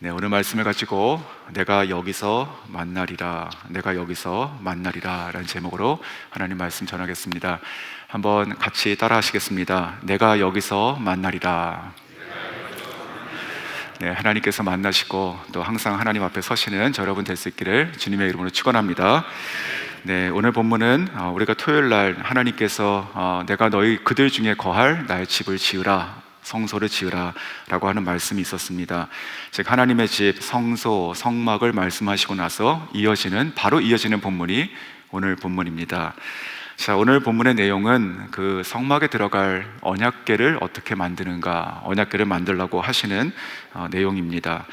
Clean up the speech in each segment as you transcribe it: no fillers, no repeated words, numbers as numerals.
네, 오늘 말씀을 가지고 내가 여기서 만나리라, 내가 여기서 만나리라 라는 제목으로 하나님 말씀 전하겠습니다. 한번 같이 따라 하시겠습니다. 내가 여기서 만나리라. 네, 하나님께서 만나시고 또 항상 하나님 앞에 서시는 저 여러분 될 수 있기를 주님의 이름으로 축원합니다. 네, 오늘 본문은 우리가 토요일 날 하나님께서 내가 너희 그들 중에 거할 나의 집을 지으라, 성소를 지으라 라고 하는 말씀이 있었습니다. 즉 하나님의 집, 성소, 성막을 말씀하시고 나서 바로 이어지는 본문이 오늘 본문입니다. 자, 오늘 본문의 내용은 그 성막에 들어갈 언약궤를 어떻게 만드는가, 언약궤를 만들라고 하시는 내용입니다.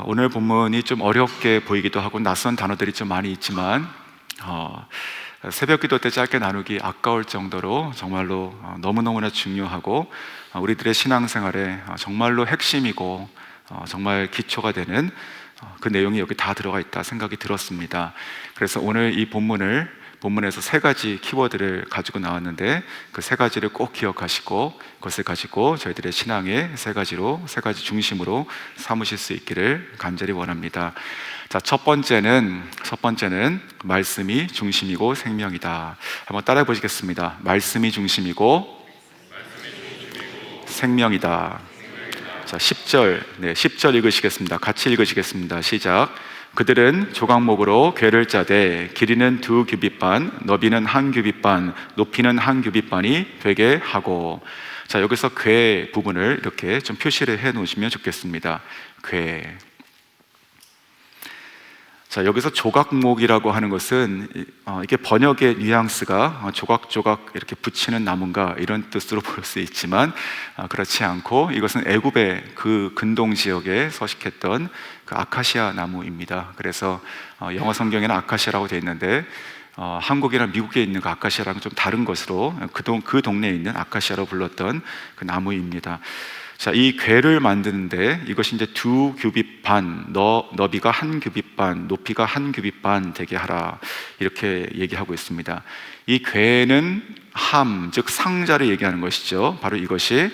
오늘 본문이 좀 어렵게 보이기도 하고 낯선 단어들이 좀 많이 있지만 새벽 기도 때 짧게 나누기 아까울 정도로 정말로 너무너무나 중요하고 우리들의 신앙생활에 정말로 핵심이고 정말 기초가 되는 그 내용이 여기 다 들어가 있다 생각이 들었습니다. 그래서 오늘 이 본문에서 세 가지 키워드를 가지고 나왔는데 그 세 가지를 꼭 기억하시고 그것을 가지고 저희들의 신앙의 세 가지 중심으로 삼으실 수 있기를 간절히 원합니다. 자, 첫 번째는 말씀이 중심이고 생명이다. 한번 따라해 보시겠습니다. 말씀이 중심이고 생명이다. 자, 10절 읽으시겠습니다. 같이 읽으시겠습니다. 시작. 그들은 조각목으로 궤를 짜되 길이는 2규빗 반, 너비는 1규빗 반, 높이는 1규빗 반이 되게 하고. 자, 여기서 궤 부분을 이렇게 좀 표시를 해 놓으시면 좋겠습니다. 궤. 자, 여기서 조각목이라고 하는 것은 이게 번역의 뉘앙스가 조각조각 이렇게 붙이는 나무인가 이런 뜻으로 볼 수 있지만 그렇지 않고 이것은 애굽의 그 근동 지역에 서식했던 그 아카시아 나무입니다. 그래서 영어 성경에는 아카시아라고 되어 있는데 한국이나 미국에 있는 그 아카시아랑은 좀 다른 것으로 그 동네에 있는 아카시아로 불렀던 그 나무입니다. 자, 이 궤를 만드는데 이것이 이제 2규빗 반, 너비가 1규빗 반, 높이가 1규빗 반 되게 하라 이렇게 얘기하고 있습니다. 이 궤는 즉 상자를 얘기하는 것이죠. 바로 이것이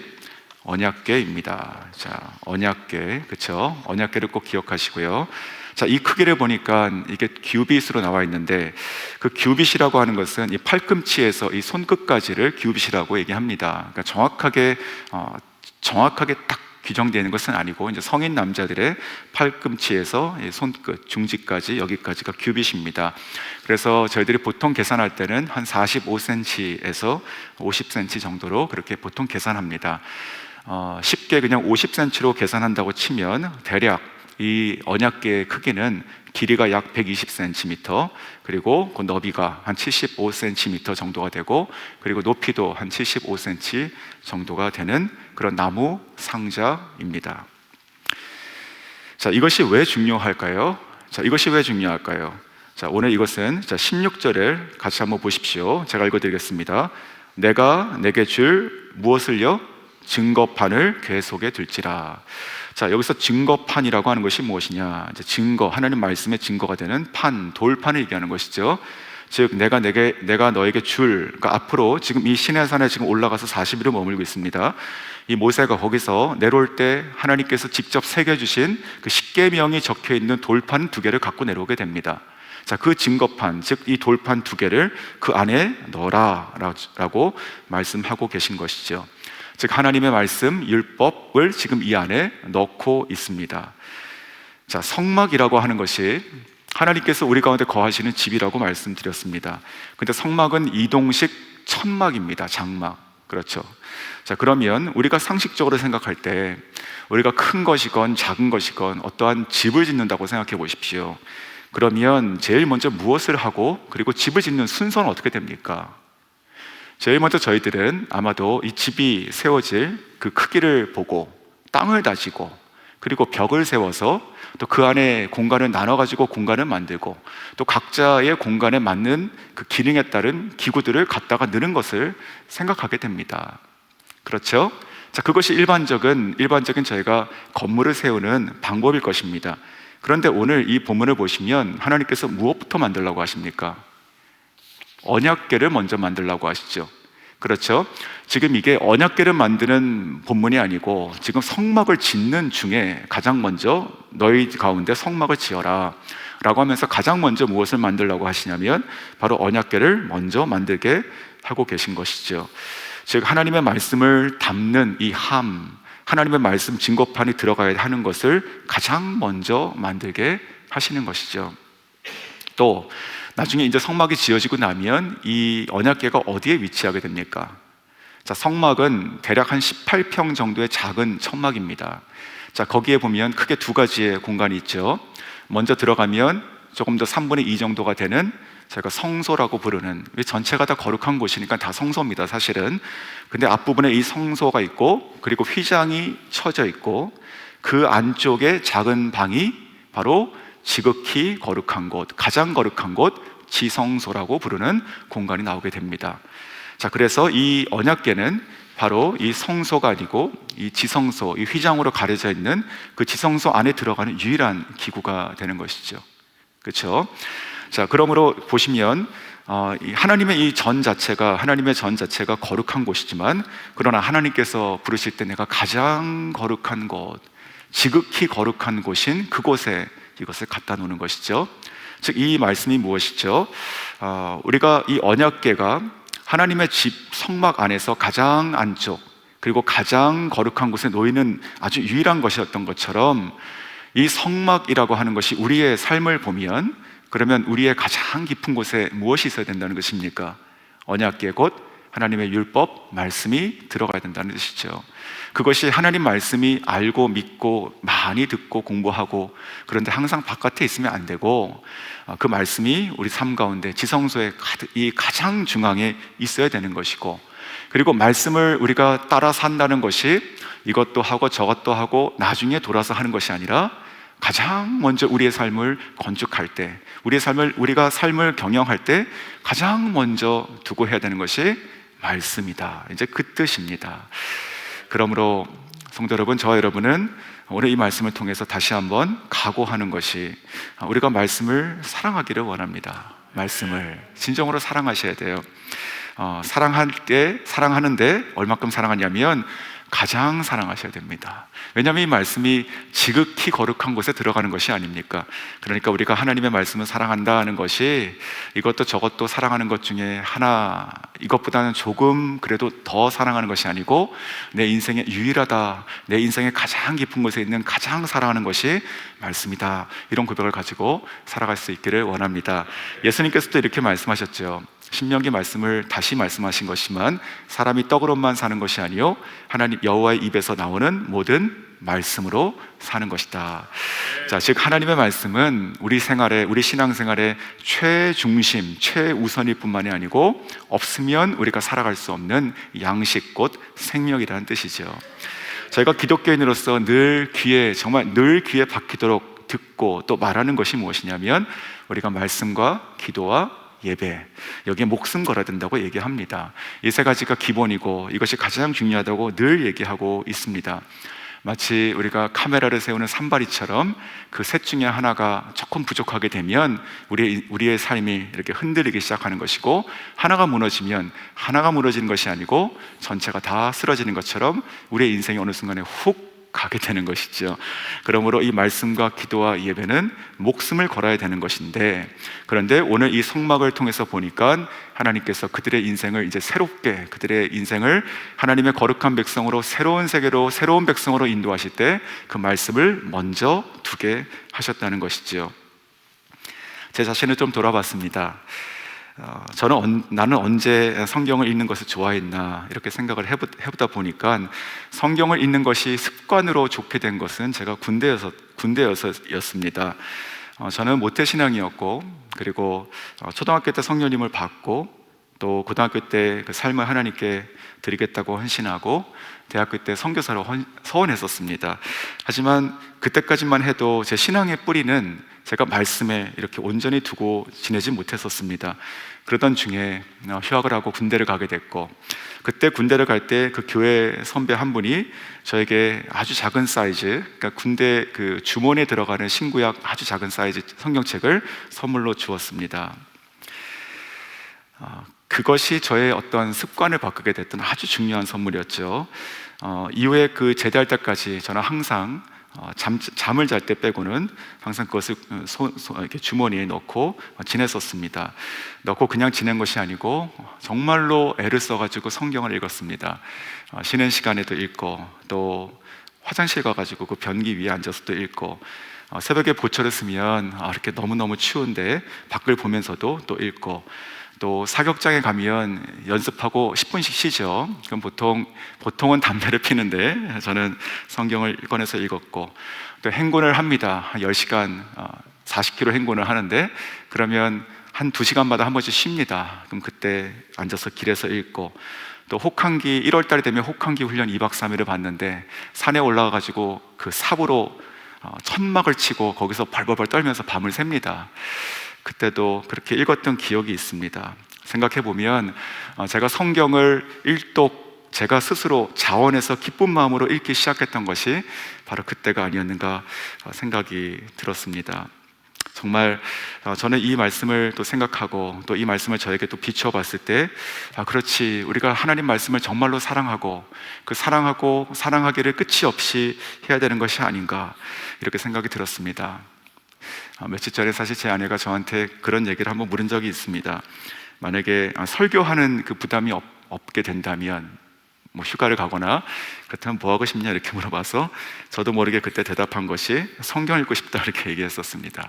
언약궤입니다. 자, 언약궤, 그렇죠? 언약궤를 꼭 기억하시고요. 자, 이 크기를 보니까 이게 규빗으로 나와 있는데 그 규빗이라고 하는 것은 이 팔꿈치에서 이 손끝까지를 규빗이라고 얘기합니다. 그러니까 정확하게 딱 규정되어 있는 것은 아니고 이제 성인 남자들의 팔꿈치에서 손끝 중지까지 여기까지가 규빗입니다. 그래서 저희들이 보통 계산할 때는 한 45cm에서 50cm 정도로 그렇게 보통 계산합니다. 쉽게 그냥 50cm로 계산한다고 치면 대략 이 언약궤의 크기는 길이가 약 120cm, 그리고 그 너비가 한 75cm 정도가 되고, 그리고 높이도 한 75cm 정도가 되는 그런 나무 상자입니다. 자, 이것이 왜 중요할까요? 자, 오늘 이것은 16절을 같이 한번 보십시오. 제가 읽어드리겠습니다. 내가 내게 줄 무엇을요? 증거판을 궤 속에 둘지라. 자, 여기서 증거판이라고 하는 것이 무엇이냐? 이제 증거, 하나님 말씀의 증거가 되는 돌판을 얘기하는 것이죠. 즉 내가 너에게 그러니까 앞으로 지금 이 시내산에 지금 올라가서 40일을 머물고 있습니다. 이 모세가 거기서 내려올 때 하나님께서 직접 새겨주신 그 십계명이 적혀 있는 돌판 2개를 갖고 내려오게 됩니다. 자, 그 증거판, 즉 이 돌판 2개를 그 안에 넣어라라고 말씀하고 계신 것이죠. 즉 하나님의 말씀, 율법을 지금 이 안에 넣고 있습니다. 자, 성막이라고 하는 것이 하나님께서 우리 가운데 거하시는 집이라고 말씀드렸습니다. 근데 성막은 이동식 천막입니다. 장막. 그렇죠. 자, 그러면 우리가 상식적으로 생각할 때 우리가 큰 것이건 작은 것이건 어떠한 집을 짓는다고 생각해 보십시오. 그러면 제일 먼저 무엇을 하고 그리고 집을 짓는 순서는 어떻게 됩니까? 제일 먼저 저희들은 아마도 이 집이 세워질 그 크기를 보고 땅을 다지고 그리고 벽을 세워서 또 그 안에 공간을 나눠가지고 공간을 만들고 또 각자의 공간에 맞는 그 기능에 따른 기구들을 갖다가 넣는 것을 생각하게 됩니다. 그렇죠? 자, 그것이 일반적인 저희가 건물을 세우는 방법일 것입니다. 그런데 오늘 이 본문을 보시면 하나님께서 무엇부터 만들라고 하십니까? 언약궤를 먼저 만들라고 하시죠. 그렇죠? 지금 이게 언약궤를 만드는 본문이 아니고 지금 성막을 짓는 중에 가장 먼저 너희 가운데 성막을 지어라 라고 하면서 가장 먼저 무엇을 만들라고 하시냐면 바로 언약궤를 먼저 만들게 하고 계신 것이죠. 즉 하나님의 말씀을 담는 이 하나님의 말씀 증거판이 들어가야 하는 것을 가장 먼저 만들게 하시는 것이죠. 또 나중에 이제 성막이 지어지고 나면 이 언약궤가 어디에 위치하게 됩니까? 자, 성막은 대략 한 18평 정도의 작은 천막입니다. 자, 거기에 보면 크게 두 가지의 공간이 있죠. 먼저 들어가면 조금 더 3분의 2 정도가 되는 저희가 성소라고 부르는, 전체가 다 거룩한 곳이니까 다 성소입니다, 사실은. 근데 앞부분에 이 성소가 있고, 그리고 휘장이 쳐져 있고, 그 안쪽에 작은 방이 바로 지극히 거룩한 곳, 가장 거룩한 곳, 지성소라고 부르는 공간이 나오게 됩니다. 자, 그래서 이 언약궤는 바로 이 성소가 아니고 이 지성소, 이 휘장으로 가려져 있는 그 지성소 안에 들어가는 유일한 기구가 되는 것이죠. 그렇죠? 자, 그러므로 보시면 하나님의 이 전 자체가, 하나님의 전 자체가 거룩한 곳이지만, 그러나 하나님께서 부르실 때 내가 가장 거룩한 곳, 지극히 거룩한 곳인 그곳에 이것을 갖다 놓는 것이죠. 즉 이 말씀이 무엇이죠? 우리가 이 언약궤가 하나님의 집 성막 안에서 가장 안쪽, 그리고 가장 거룩한 곳에 놓이는 아주 유일한 것이었던 것처럼, 이 성막이라고 하는 것이 우리의 삶을 보면, 그러면 우리의 가장 깊은 곳에 무엇이 있어야 된다는 것입니까? 언약궤 곧 하나님의 율법, 말씀이 들어가야 된다는 뜻이죠. 그것이 하나님 말씀이 알고 믿고 많이 듣고 공부하고, 그런데 항상 바깥에 있으면 안 되고, 그 말씀이 우리 삶 가운데 지성소의 이 가장 중앙에 있어야 되는 것이고, 그리고 말씀을 우리가 따라 산다는 것이 이것도 하고 저것도 하고 나중에 돌아서 하는 것이 아니라, 가장 먼저 우리의 삶을 건축할 때, 우리가 삶을 경영할 때 가장 먼저 두고 해야 되는 것이 말씀이다, 이제 그 뜻입니다. 그러므로 성도 여러분, 저와 여러분은 오늘 이 말씀을 통해서 다시 한번 각오하는 것이, 우리가 말씀을 사랑하기를 원합니다. 말씀을 진정으로 사랑하셔야 돼요. 사랑하는데 얼마큼 사랑하냐면 가장 사랑하셔야 됩니다. 왜냐하면 이 말씀이 지극히 거룩한 곳에 들어가는 것이 아닙니까? 그러니까 우리가 하나님의 말씀을 사랑한다는 것이 이것도 저것도 사랑하는 것 중에 하나, 이것보다는 조금 그래도 더 사랑하는 것이 아니고, 내 인생에 유일하다, 내 인생의 가장 깊은 곳에 있는 가장 사랑하는 것이 말씀이다, 이런 고백을 가지고 살아갈 수 있기를 원합니다. 예수님께서도 이렇게 말씀하셨죠. 신명기 말씀을 다시 말씀하신 것이지만, 사람이 떡으로만 사는 것이 아니요 하나님 여호와의 입에서 나오는 모든 말씀으로 사는 것이다. 자, 즉 하나님의 말씀은 우리 생활에, 우리 신앙생활의 최중심, 최우선일 뿐만이 아니고 없으면 우리가 살아갈 수 없는 양식 곧 생명이라는 뜻이죠. 저희가 기독교인으로서 정말 늘 귀에 박히도록 듣고 또 말하는 것이 무엇이냐면, 우리가 말씀과 기도와 예배, 여기에 목숨 걸어야 된다고 얘기합니다. 이 세 가지가 기본이고 이것이 가장 중요하다고 늘 얘기하고 있습니다. 마치 우리가 카메라를 세우는 산발이처럼 그 셋 중에 하나가 조금 부족하게 되면 우리의 삶이 이렇게 흔들리기 시작하는 것이고, 하나가 무너지는 것이 아니고 전체가 다 쓰러지는 것처럼 우리의 인생이 어느 순간에 훅 가게 되는 것이죠. 그러므로 이 말씀과 기도와 예배는 목숨을 걸어야 되는 것인데, 그런데 오늘 이 성막을 통해서 보니까 하나님께서 그들의 인생을 이제 새롭게, 그들의 인생을 하나님의 거룩한 백성으로, 새로운 세계로, 새로운 백성으로 인도하실 때 그 말씀을 먼저 두게 하셨다는 것이죠. 제 자신을 좀 돌아봤습니다. 나는 언제 성경을 읽는 것을 좋아했나, 이렇게 생각을 해보다 보니까 성경을 읽는 것이 습관으로 좋게 된 것은 제가 군대여서였습니다. 저는 모태신앙이었고, 그리고 초등학교 때 성령님을 받고, 또 고등학교 때 그 삶을 하나님께 드리겠다고 헌신하고, 대학교 때 선교사로 서원했었습니다. 하지만 그때까지만 해도 제 신앙의 뿌리는 제가 말씀에 이렇게 온전히 두고 지내지 못했었습니다. 그러던 중에 휴학을 하고 군대를 가게 됐고, 그때 군대를 갈 때 그 교회 선배 한 분이 저에게 아주 작은 사이즈, 그러니까 군대 그 주머니에 들어가는 신구약 아주 작은 사이즈 성경책을 선물로 주었습니다. 그것이 저의 어떤 습관을 바꾸게 됐던 아주 중요한 선물이었죠. 이후에 그 제대할 때까지 저는 항상 잠을 잘 때 빼고는 항상 그것을 이렇게 주머니에 넣고 지냈었습니다. 넣고 그냥 지낸 것이 아니고 정말로 애를 써가지고 성경을 읽었습니다. 쉬는 시간에도 읽고, 또 화장실 가가지고 그 변기 위에 앉아서 또 읽고, 새벽에 보초를 쓰면 이렇게 너무너무 추운데 밖을 보면서도 또 읽고, 또 사격장에 가면 연습하고 10분씩 쉬죠. 그럼 보통은 담배를 피는데 저는 성경을 꺼내서 읽었고, 또 행군을 합니다. 한 10시간 40km 행군을 하는데, 그러면 한 2시간마다 한 번씩 쉬입니다. 그럼 그때 앉아서 길에서 읽고, 또 혹한기 1월 달이 되면 혹한기 훈련 2박 3일을 봤는데, 산에 올라가가지고 그 삽으로 천막을 치고 거기서 벌벌벌 떨면서 밤을 샙니다. 그때도 그렇게 읽었던 기억이 있습니다. 생각해보면 제가 성경을 일독 제가 스스로 자원해서 기쁜 마음으로 읽기 시작했던 것이 바로 그때가 아니었는가 생각이 들었습니다. 정말 저는 이 말씀을 또 생각하고, 또 이 말씀을 저에게 또 비추어 봤을 때, 그렇지, 우리가 하나님 말씀을 정말로 사랑하고, 그 사랑하기를 끝이 없이 해야 되는 것이 아닌가, 이렇게 생각이 들었습니다. 며칠 전에 사실 제 아내가 저한테 그런 얘기를 한번 물은 적이 있습니다. 만약에 설교하는 그 부담이 없게 된다면, 뭐 휴가를 가거나 그렇다면 뭐 하고 싶냐 이렇게 물어봐서 저도 모르게 그때 대답한 것이 성경 읽고 싶다 이렇게 얘기했었습니다.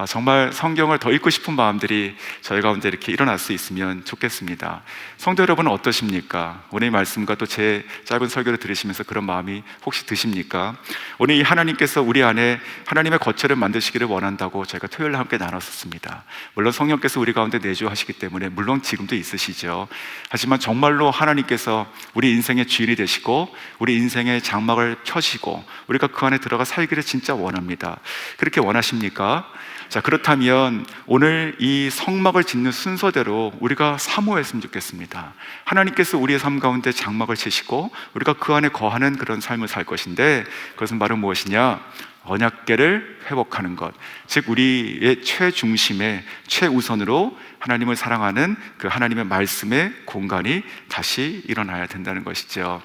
정말 성경을 더 읽고 싶은 마음들이 저희 가운데 이렇게 일어날 수 있으면 좋겠습니다. 성도 여러분은 어떠십니까? 오늘 이 말씀과 또 제 짧은 설교를 들으시면서 그런 마음이 혹시 드십니까? 오늘 이 하나님께서 우리 안에 하나님의 거처를 만드시기를 원한다고 저희가 토요일 함께 나눴었습니다. 물론 성령께서 우리 가운데 내주하시기 때문에 물론 지금도 있으시죠. 하지만 정말로 하나님께서 우리 인생의 주인이 되시고 우리 인생의 장막을 펴시고 우리가 그 안에 들어가 살기를 진짜 원합니다. 그렇게 원하십니까? 자, 그렇다면 오늘 이 성막을 짓는 순서대로 우리가 사모했으면 좋겠습니다. 하나님께서 우리의 삶 가운데 장막을 치시고 우리가 그 안에 거하는 그런 삶을 살 것인데, 그것은 바로 무엇이냐? 언약궤를 회복하는 것, 즉 우리의 최중심에 최우선으로 하나님을 사랑하는 그 하나님의 말씀의 공간이 다시 일어나야 된다는 것이죠.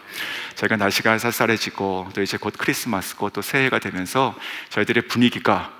저희가 날씨가 쌀쌀해지고 또 이제 곧 크리스마스고 또 새해가 되면서 저희들의 분위기가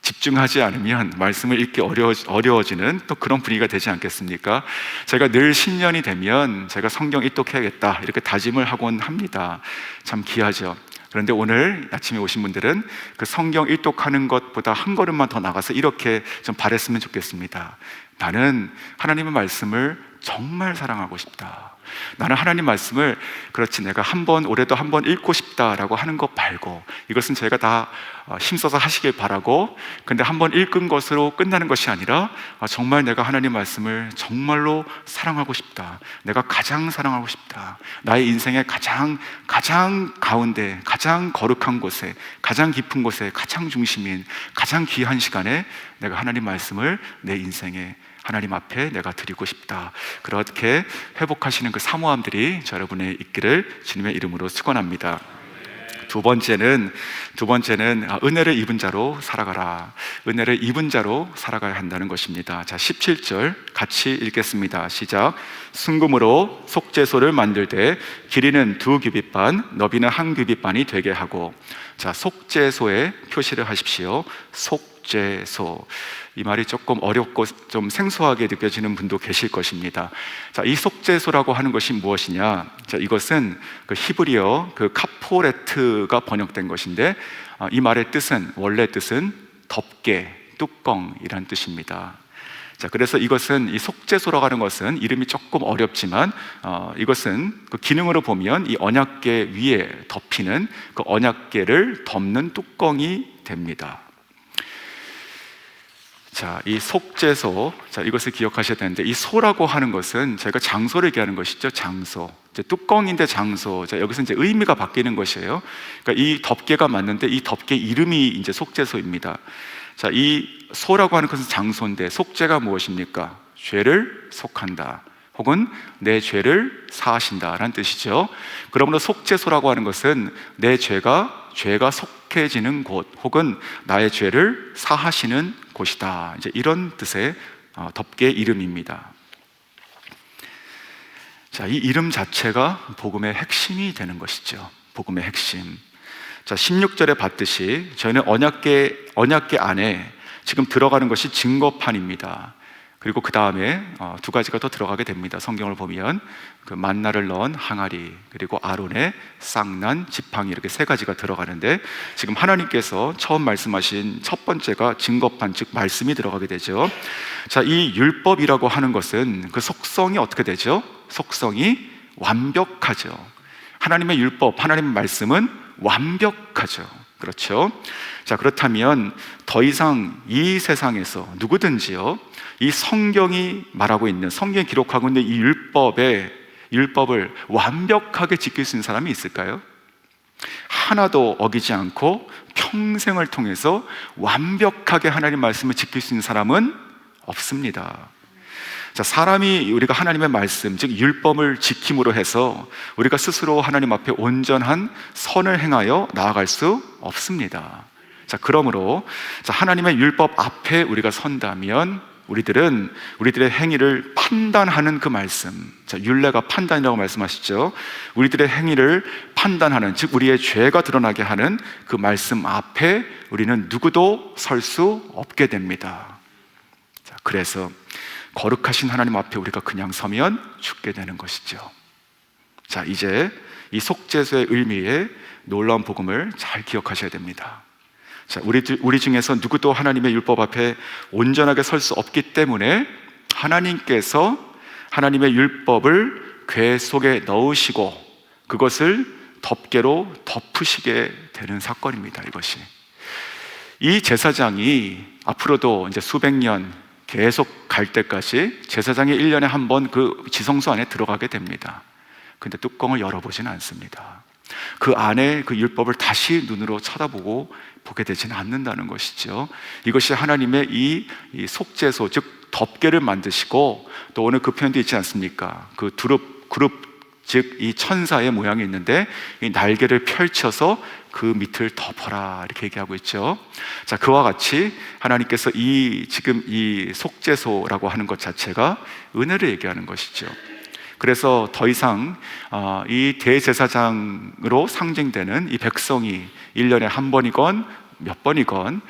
집중하지 않으면 말씀을 읽기 어려워지는 또 그런 분위기가 되지 않겠습니까? 제가 늘 신년이 되면 제가 성경 일독해야겠다 이렇게 다짐을 하곤 합니다. 참 귀하죠. 그런데 오늘 아침에 오신 분들은 그 성경 일독하는 것보다 한 걸음만 더 나가서 이렇게 좀 바랬으면 좋겠습니다. 나는 하나님의 말씀을 정말 사랑하고 싶다. 나는 하나님 말씀을 그렇지 내가 올해도 한 번 읽고 싶다라고 하는 것 말고, 이것은 제가 다 힘써서 하시길 바라고, 근데 한 번 읽은 것으로 끝나는 것이 아니라 정말 내가 하나님 말씀을 정말로 사랑하고 싶다. 내가 가장 사랑하고 싶다. 나의 인생의 가장 가운데, 가장 거룩한 곳에, 가장 깊은 곳에, 가장 중심인, 가장 귀한 시간에 내가 하나님 말씀을 내 인생에 하나님 앞에 내가 드리고 싶다. 그렇게 회복하시는 그 사모함들이 저 여러분의 있기를 주님의 이름으로 축원합니다. 두 번째는 은혜를 입은 자로 살아가라. 은혜를 입은 자로 살아가야 한다는 것입니다. 자, 17절 같이 읽겠습니다. 시작. 순금으로 속죄소를 만들되 길이는 2규빗반, 너비는 1규빗반이 되게 하고. 자, 속죄소에 표시를 하십시오. 속죄소. 이 말이 조금 어렵고 좀 생소하게 느껴지는 분도 계실 것입니다. 자, 이 속죄소라고 하는 것이 무엇이냐? 자, 이것은 그 히브리어 그 카포레트가 번역된 것인데, 이 말의 원래 뜻은 덮개, 뚜껑이란 뜻입니다. 자, 그래서 이것은 이 속죄소라고 하는 것은 이름이 조금 어렵지만 이것은 그 기능으로 보면 이 언약궤 위에 덮이는 그 언약궤를 덮는 뚜껑이 됩니다. 자, 이 속죄소, 자, 이것을 기억하셔야 되는데, 이 소라고 하는 것은 저희가 장소를 얘기하는 것이죠. 장소. 이제 뚜껑인데 장소. 자, 여기서 이제 의미가 바뀌는 것이에요. 그러니까 이 덮개가 맞는데 이 덮개 이름이 이제 속죄소입니다. 자, 이 소라고 하는 것은 장소인데, 속죄가 무엇입니까? 죄를 속한다. 혹은 내 죄를 사하신다라는 뜻이죠. 그러므로 속죄소라고 하는 것은 내 죄가 속해지는 곳, 혹은 나의 죄를 사하시는 곳이다. 이제 이런 뜻의 덮개 이름입니다. 자, 이 이름 자체가 복음의 핵심이 되는 것이죠. 복음의 핵심. 자, 16절에 봤듯이 저희는 언약궤 안에 지금 들어가는 것이 증거판입니다. 그리고 그 다음에 두 가지가 더 들어가게 됩니다. 성경을 보면 그 만나를 넣은 항아리, 그리고 아론의 쌍난, 지팡이, 이렇게 세 가지가 들어가는데, 지금 하나님께서 처음 말씀하신 첫 번째가 증거판, 즉 말씀이 들어가게 되죠. 자, 이 율법이라고 하는 것은 그 속성이 어떻게 되죠? 속성이 완벽하죠. 하나님의 율법, 하나님의 말씀은 완벽하죠. 그렇죠? 자, 그렇다면 더 이상 이 세상에서 누구든지요, 이 성경이 말하고 있는, 성경에 기록하고 있는 이 율법을 완벽하게 지킬 수 있는 사람이 있을까요? 하나도 어기지 않고 평생을 통해서 완벽하게 하나님 말씀을 지킬 수 있는 사람은 없습니다. 자, 사람이 우리가 하나님의 말씀, 즉 율법을 지킴으로 해서 우리가 스스로 하나님 앞에 온전한 선을 행하여 나아갈 수 없습니다. 자, 그러므로 하나님의 율법 앞에 우리가 선다면 우리들의 행위를 판단하는 그 말씀, 자, 율례가 판단이라고 말씀하시죠. 우리들의 행위를 판단하는, 즉 우리의 죄가 드러나게 하는 그 말씀 앞에 우리는 누구도 설 수 없게 됩니다. 자, 그래서 거룩하신 하나님 앞에 우리가 그냥 서면 죽게 되는 것이죠. 자, 이제 이 속죄소의 의미의 놀라운 복음을 잘 기억하셔야 됩니다. 자, 우리 중에서 누구도 하나님의 율법 앞에 온전하게 설 수 없기 때문에 하나님께서 하나님의 율법을 궤 속에 넣으시고 그것을 덮개로 덮으시게 되는 사건입니다. 이것이, 이 제사장이 앞으로도 이제 수백 년 계속 갈 때까지 제사장이 1년에 한 번 그 지성소 안에 들어가게 됩니다. 근데 뚜껑을 열어보지는 않습니다. 그 안에 그 율법을 다시 눈으로 보게 되지는 않는다는 것이죠. 이것이 하나님의 이 속죄소, 즉 덮개를 만드시고, 또 오늘 그 표현도 있지 않습니까? 그 그룹, 즉 이 천사의 모양이 있는데 이 날개를 펼쳐서 그 밑을 덮어라, 이렇게 얘기하고 있죠. 자, 그와 같이 하나님께서 지금 이 속죄소라고 하는 것 자체가 은혜를 얘기하는 것이죠. 그래서 더 이상 이 대제사장으로 상징되는 이 백성이 1년에 한 번이건 몇 번이건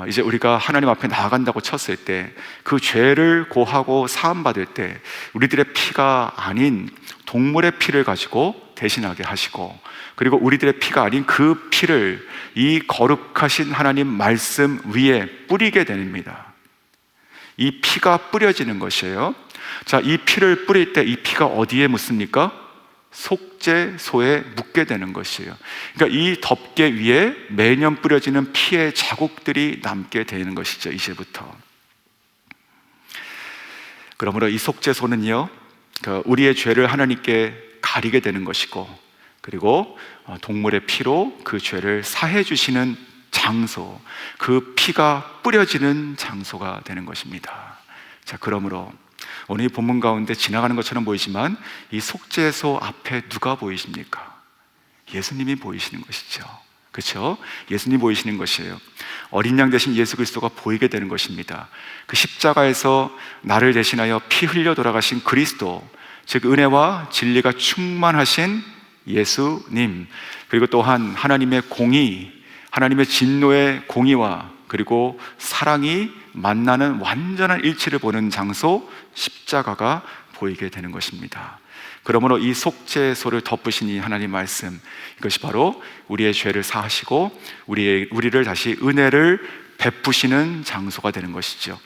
이제 우리가 하나님 앞에 나아간다고 쳤을 때, 그 죄를 고하고 사함받을 때 우리들의 피가 아닌 동물의 피를 가지고 대신하게 하시고, 그리고 우리들의 피가 아닌 그 피를 이 거룩하신 하나님 말씀 위에 뿌리게 됩니다. 이 피가 뿌려지는 것이에요. 자, 이 피를 뿌릴 때 이 피가 어디에 묻습니까? 속죄소에 묻게 되는 것이에요. 그러니까 이 덮개 위에 매년 뿌려지는 피의 자국들이 남게 되는 것이죠, 이제부터. 그러므로 이 속죄소는요, 우리의 죄를 하나님께 가리게 되는 것이고, 그리고 동물의 피로 그 죄를 사해 주시는 장소, 그 피가 뿌려지는 장소가 되는 것입니다. 자, 그러므로 오늘 이 본문 가운데 지나가는 것처럼 보이지만 이 속죄소 앞에 누가 보이십니까? 예수님이 보이시는 것이죠. 그렇죠? 예수님이 보이시는 것이에요. 어린 양 대신 예수 그리스도가 보이게 되는 것입니다. 그 십자가에서 나를 대신하여 피 흘려 돌아가신 그리스도, 즉 은혜와 진리가 충만하신 예수님, 그리고 또한 하나님의 공의, 하나님의 진노의 공의와 그리고 사랑이 만나는 완전한 일치를 보는 장소, 십자가가 보이게 되는 것입니다. 그러므로 이 속죄소를 덮으신 이 하나님 말씀, 이것이 바로 우리의 죄를 사하시고 우리를 다시 은혜를 베푸시는 장소가 되는 것이죠.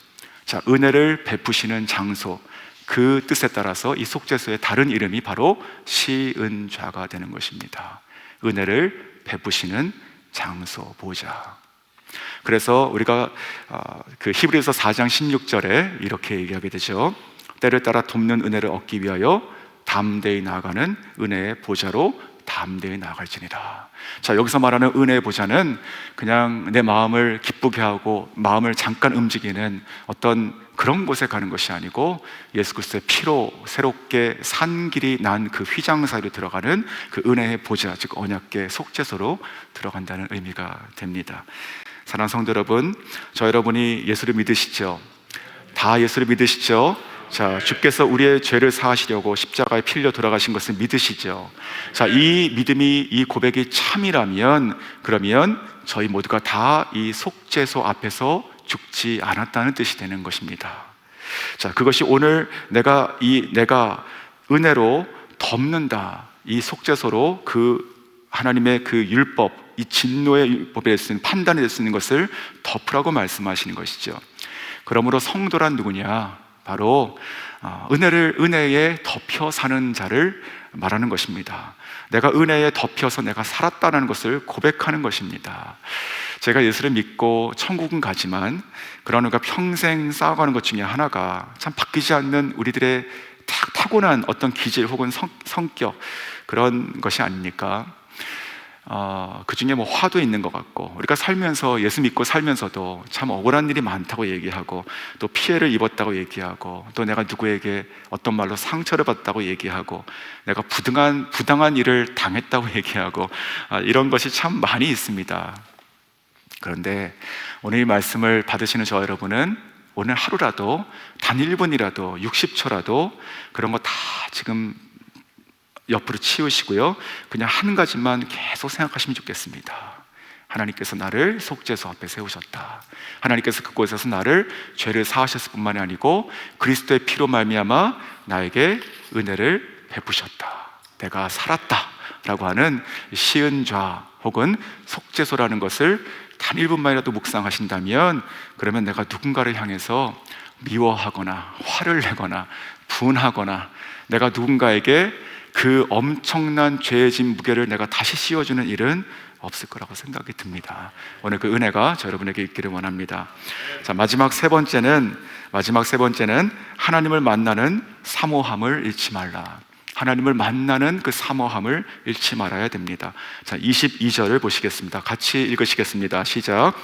자, 은혜를 베푸시는 장소, 그 뜻에 따라서 이 속죄소의 다른 이름이 바로 시은좌가 되는 것입니다. 은혜를 베푸시는 장소, 보좌. 그래서 우리가 그 히브리서 4장 16절에 이렇게 얘기하게 되죠. 때를 따라 돕는 은혜를 얻기 위하여 담대히 나아가는 은혜의 보좌로 담대히 나아갈지니라. 자, 여기서 말하는 은혜의 보좌는 그냥 내 마음을 기쁘게 하고 마음을 잠깐 움직이는 어떤 그런 곳에 가는 것이 아니고, 예수 그리스도의 피로 새롭게 산 길이 난 그 휘장 사이로 들어가는 그 은혜의 보좌, 즉 언약궤 속죄소로 들어간다는 의미가 됩니다. 사랑하는 성도 여러분, 저 여러분이 예수를 믿으시죠? 다 예수를 믿으시죠? 자, 주께서 우리의 죄를 사하시려고 십자가에 필려 돌아가신 것을 믿으시죠? 자, 이 믿음이, 이 고백이 참이라면, 그러면 저희 모두가 다 이 속죄소 앞에서 죽지 않았다는 뜻이 되는 것입니다. 자, 그것이 오늘 내가 은혜로 덮는다, 이 속죄소로 그 하나님의 그 율법, 이 진노의 율법에 쓰는 판단이 될 수 있는 것을 덮으라고 말씀하시는 것이죠. 그러므로 성도란 누구냐? 바로 은혜에 덮여 사는 자를 말하는 것입니다. 내가 은혜에 덮여서 내가 살았다는 것을 고백하는 것입니다. 제가 예수를 믿고 천국은 가지만 그러니까 평생 쌓아가는 것 중에 하나가 참 바뀌지 않는 우리들의 타고난 어떤 기질 혹은 성격, 그런 것이 아닙니까? 그 중에 뭐 화도 있는 것 같고, 우리가 살면서 예수 믿고 살면서도 참 억울한 일이 많다고 얘기하고, 또 피해를 입었다고 얘기하고, 또 내가 누구에게 어떤 말로 상처를 받았다고 얘기하고, 내가 부당한 일을 당했다고 얘기하고, 이런 것이 참 많이 있습니다. 그런데 오늘 이 말씀을 받으시는 저 여러분은 오늘 하루라도 단 1분이라도 60초라도 그런 거 다 지금 옆으로 치우시고요, 그냥 한 가지만 계속 생각하시면 좋겠습니다. 하나님께서 나를 속죄소 앞에 세우셨다. 하나님께서 그곳에서 나를 죄를 사하셨을 뿐만이 아니고 그리스도의 피로 말미암아 나에게 은혜를 베푸셨다. 내가 살았다 라고 하는 시은좌 혹은 속죄소라는 것을 단 1분만이라도 묵상하신다면, 그러면 내가 누군가를 향해서 미워하거나 화를 내거나 분하거나 내가 누군가에게 그 엄청난 죄의 짐 무게를 내가 다시 씌워주는 일은 없을 거라고 생각이 듭니다. 오늘 그 은혜가 저 여러분에게 있기를 원합니다. 자, 마지막 세 번째는 하나님을 만나는 사모함을 잃지 말라. 하나님을 만나는 그 사모함을 잃지 말아야 됩니다. 자, 22절을 보시겠습니다. 같이 읽으시겠습니다. 시작.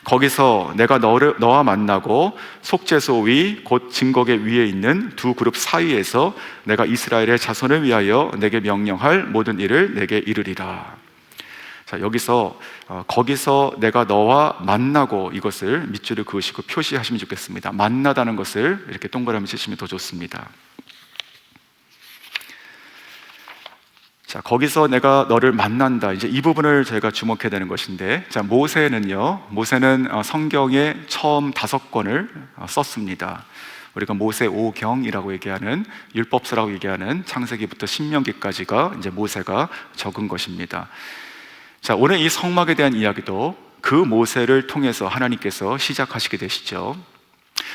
거기서 내가 너와 만나고 속죄소 위 곧 증거계 위에 있는 두 그룹 사이에서 내가 이스라엘의 자손을 위하여 내게 명령할 모든 일을 내게 이르리라. 자, 여기서 거기서 내가 너와 만나고, 이것을 밑줄을 그으시고 표시하시면 좋겠습니다. 만나다는 것을 이렇게 동그라미 치시면 더 좋습니다. 자, 거기서 내가 너를 만난다. 이제 이 부분을 저희가 주목해야 되는 것인데, 자, 모세는 성경의 처음 5권을 썼습니다. 우리가 모세 5경이라고 얘기하는, 율법서라고 얘기하는 창세기부터 신명기까지가 이제 모세가 적은 것입니다. 자, 오늘 이 성막에 대한 이야기도 그 모세를 통해서 하나님께서 시작하시게 되시죠.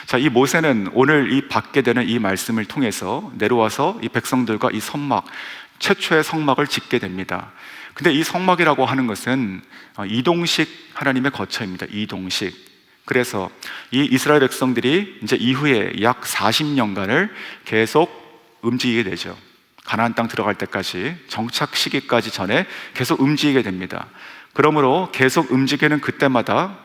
자, 이 모세는 오늘 이 받게 되는 이 말씀을 통해서 내려와서 이 백성들과 이 성막, 최초의 성막을 짓게 됩니다. 근데 이 성막이라고 하는 것은 이동식 하나님의 거처입니다. 이동식. 그래서 이 이스라엘 백성들이 이제 이후에 약 40년간을 계속 움직이게 되죠. 가나안 땅 들어갈 때까지, 정착 시기까지 전에 계속 움직이게 됩니다. 그러므로 계속 움직이는 그때마다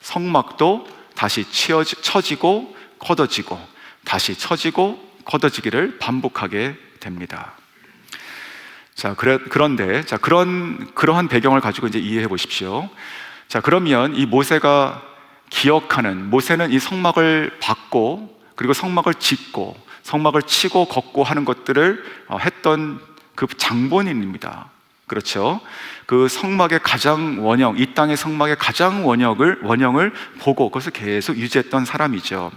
성막도 다시 처지고 걷어지고 다시 처지고 걷어지기를 반복하게 됩니다. 자, 그런데 그러한 배경을 가지고 이제 이해해 보십시오. 자, 그러면 이 모세가 모세는 이 성막을 받고, 그리고 성막을 짓고, 성막을 치고 걷고 하는 것들을 했던 그 장본인입니다. 그렇죠? 그 성막의 가장 원형, 이 땅의 성막의 가장 원형을 보고 그것을 계속 유지했던 사람이죠.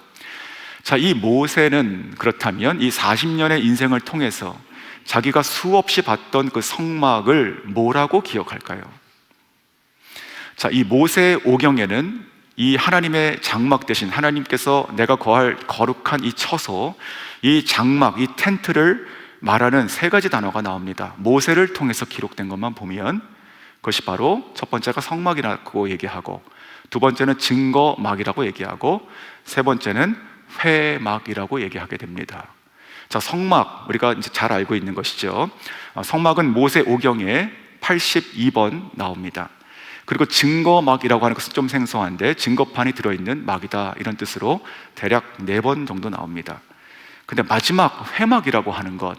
자, 이 모세는 그렇다면 이 40년의 인생을 통해서 자기가 수없이 봤던 그 성막을 뭐라고 기억할까요? 자, 이 모세 오경에는 이 하나님의 장막 대신 하나님께서 내가 거할 거룩한 이 처소, 이 장막, 이 텐트를 말하는 3가지 단어가 나옵니다. 모세를 통해서 기록된 것만 보면 그것이 바로 첫 번째가 성막이라고 얘기하고, 두 번째는 증거막이라고 얘기하고, 세 번째는 회막이라고 얘기하게 됩니다. 자, 성막, 우리가 이제 잘 알고 있는 것이죠. 성막은 모세 오경에 82번 나옵니다. 그리고 증거막이라고 하는 것은 좀 생소한데, 증거판이 들어있는 막이다, 이런 뜻으로 대략 4번 정도 나옵니다. 근데 마지막 회막이라고 하는 것,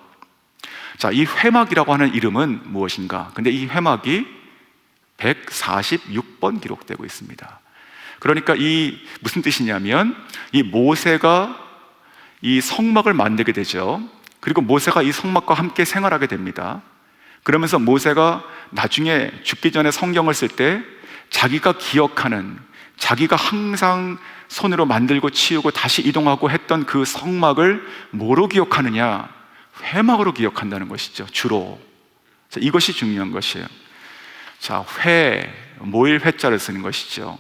자, 이 회막이라고 하는 이름은 무엇인가? 근데 이 회막이 146번 기록되고 있습니다. 그러니까 이 무슨 뜻이냐면, 이 모세가 이 성막을 만들게 되죠. 그리고 모세가 이 성막과 함께 생활하게 됩니다. 그러면서 모세가 나중에 죽기 전에 성경을 쓸 때 자기가 기억하는, 자기가 항상 손으로 만들고 치우고 다시 이동하고 했던 그 성막을 뭐로 기억하느냐? 회막으로 기억한다는 것이죠, 주로. 자, 이것이 중요한 것이에요. 자, 모일 회자를 쓰는 것이죠.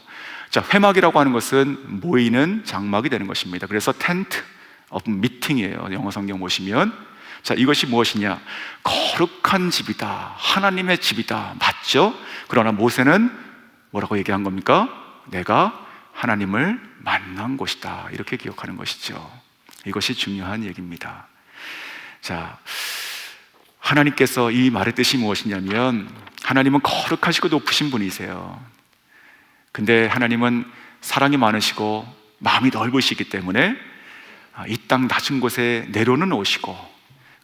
자, 회막이라고 하는 것은 모이는 장막이 되는 것입니다. 그래서 텐트 오브 미팅이에요. 영어 성경 보시면. 자, 이것이 무엇이냐? 거룩한 집이다, 하나님의 집이다, 맞죠? 그러나 모세는 뭐라고 얘기한 겁니까? 내가 하나님을 만난 곳이다, 이렇게 기억하는 것이죠. 이것이 중요한 얘기입니다. 자, 하나님께서 이 말의 뜻이 무엇이냐면, 하나님은 거룩하시고 높으신 분이세요. 근데 하나님은 사랑이 많으시고 마음이 넓으시기 때문에 이 땅 낮은 곳에 내려는 오시고,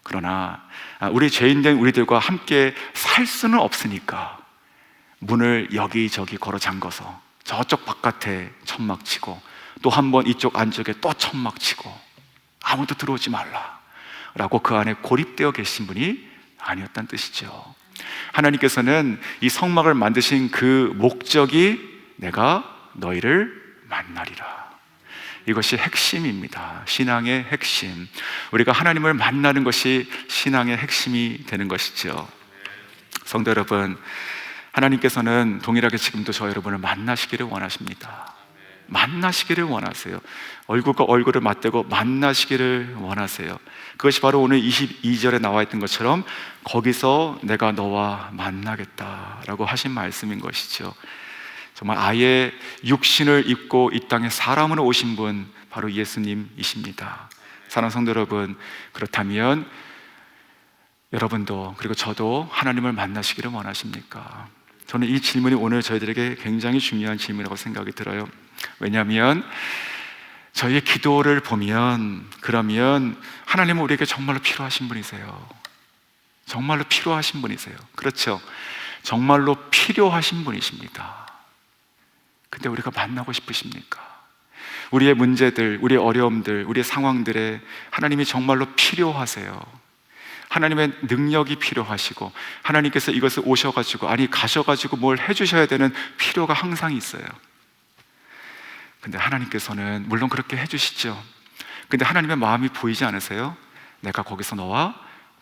그러나 우리 죄인된 우리들과 함께 살 수는 없으니까 문을 여기저기 걸어 잠궈서 저쪽 바깥에 천막 치고, 또 한 번 이쪽 안쪽에 또 천막 치고, 아무도 들어오지 말라 라고 그 안에 고립되어 계신 분이 아니었다는 뜻이죠. 하나님께서는 이 성막을 만드신 그 목적이 내가 너희를 만나리라. 이것이 핵심입니다. 신앙의 핵심. 우리가 하나님을 만나는 것이 신앙의 핵심이 되는 것이죠. 성도 여러분, 하나님께서는 동일하게 지금도 저 여러분을 만나시기를 원하십니다. 만나시기를 원하세요. 얼굴과 얼굴을 맞대고 만나시기를 원하세요. 그것이 바로 오늘 22절에 나와 있던 것처럼 거기서 내가 너와 만나겠다라고 하신 말씀인 것이죠. 정말 아예 육신을 입고 이 땅에 사람으로 오신 분, 바로 예수님이십니다. 사랑하는 성도 여러분, 그렇다면 여러분도, 그리고 저도 하나님을 만나시기를 원하십니까? 저는 이 질문이 오늘 저희들에게 굉장히 중요한 질문이라고 생각이 들어요. 왜냐하면 저희의 기도를 보면, 그러면 하나님은 우리에게 정말로 필요하신 분이세요. 정말로 필요하신 분이세요. 그렇죠? 정말로 필요하신 분이십니다. 근데 우리가 만나고 싶으십니까? 우리의 문제들, 우리의 어려움들, 우리의 상황들에 하나님이 정말로 필요하세요. 하나님의 능력이 필요하시고, 하나님께서 이것을 오셔가지고, 아니 가셔가지고 뭘 해주셔야 되는 필요가 항상 있어요. 근데 하나님께서는 물론 그렇게 해주시죠. 근데 하나님의 마음이 보이지 않으세요? 내가 거기서 너와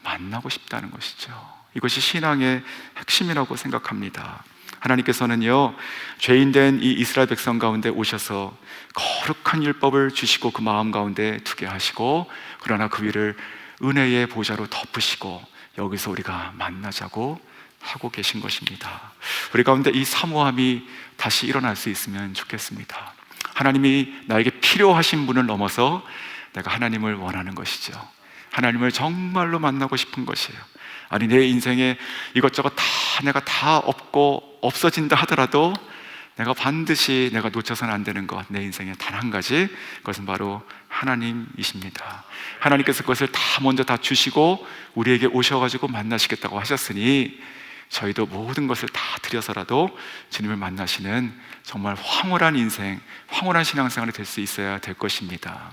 만나고 싶다는 것이죠. 이것이 신앙의 핵심이라고 생각합니다. 하나님께서는요, 죄인된 이 이스라엘 백성 가운데 오셔서 거룩한 율법을 주시고 그 마음 가운데 두게 하시고, 그러나 그 위를 은혜의 보좌로 덮으시고 여기서 우리가 만나자고 하고 계신 것입니다. 우리 가운데 이 사모함이 다시 일어날 수 있으면 좋겠습니다. 하나님이 나에게 필요하신 분을 넘어서 내가 하나님을 원하는 것이죠. 하나님을 정말로 만나고 싶은 것이에요. 아니, 내 인생에 이것저것 내가 다 없고 없어진다 하더라도 내가 반드시 내가 놓쳐서는 안 되는 것, 내 인생에 단 한 가지, 그것은 바로 하나님이십니다. 하나님께서 그것을 먼저 다 주시고 우리에게 오셔가지고 만나시겠다고 하셨으니 저희도 모든 것을 다 드려서라도 주님을 만나시는 정말 황홀한 인생, 황홀한 신앙생활이 될 수 있어야 될 것입니다.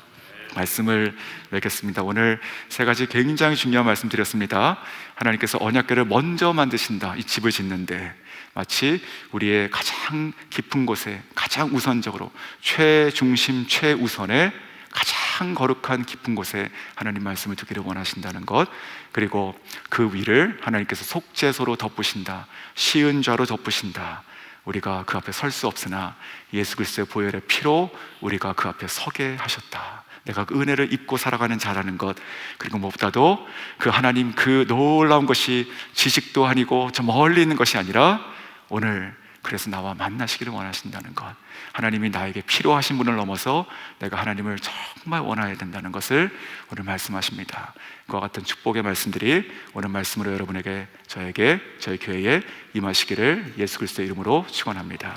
말씀을 맺겠습니다. 오늘 세 가지 굉장히 중요한 말씀 드렸습니다. 하나님께서 언약궤를 먼저 만드신다, 이 집을 짓는데 마치 우리의 가장 깊은 곳에 가장 우선적으로 최중심 최우선에 가장 거룩한 깊은 곳에 하나님 말씀을 두기를 원하신다는 것, 그리고 그 위를 하나님께서 속죄소로 덮으신다, 시은 좌로 덮으신다. 우리가 그 앞에 설 수 없으나 예수 그리스도의 보혈의 피로 우리가 그 앞에 서게 하셨다. 내가 그 은혜를 입고 살아가는 자라는 것, 그리고 무엇보다도 그 하나님 그 놀라운 것이 지식도 아니고 저 멀리 있는 것이 아니라 오늘 그래서 나와 만나시기를 원하신다는 것, 하나님이 나에게 필요하신 분을 넘어서 내가 하나님을 정말 원해야 된다는 것을 오늘 말씀하십니다. 그와 같은 축복의 말씀들이 오늘 말씀으로 여러분에게, 저에게, 저희 교회에 임하시기를 예수 그리스도의 이름으로 축원합니다.